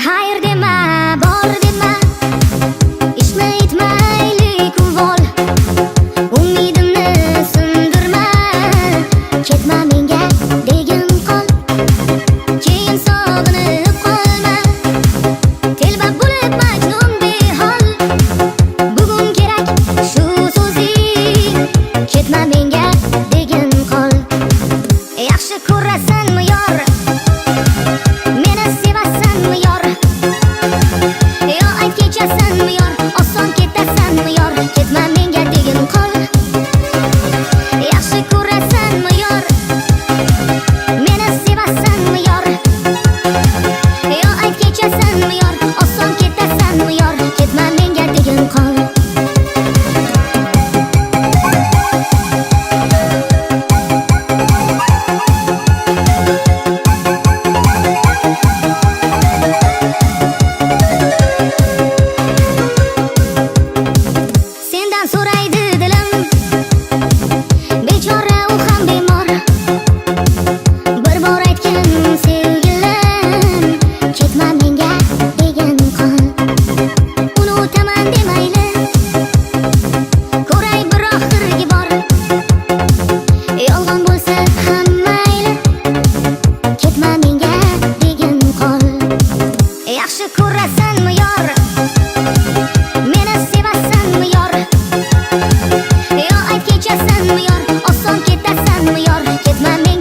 Hayır dema, bor dema, ishni aytmaylik uvol. Umidimni sindirma, ketma menga degin qol. Keyin sog'inib qolma, telba bo'lib majnun behol. Bugun kerak shu so'zing, ketma menga degin qol. Yaxshi ko'rasanmi yor, meni sevasanmi yor? Yo ayt kechasanmi yor, oson ketasanmi yor? Ketma menga degin qol. Yaxshi ko'rasanmi yor, meni sevasanmi yor? Yo ayt kechasanmi yor, oson ketasanmi yor? Ketma menga degin qol. Sendan so'raydi dilim, bechora u ham bemor. Bir bor aytgin sevgilim, ketma menga degin qol. Unutaman demayli, ko'ray bir oxirgi bor. Yolg'on bo'lsa ham mayli, ketma menga degin qol. Yaxshi ko'rasanmi yor, meni sevasanmi yor? Yo ayt kechasanmi yor, oson ketasanmi yor? Ketma menga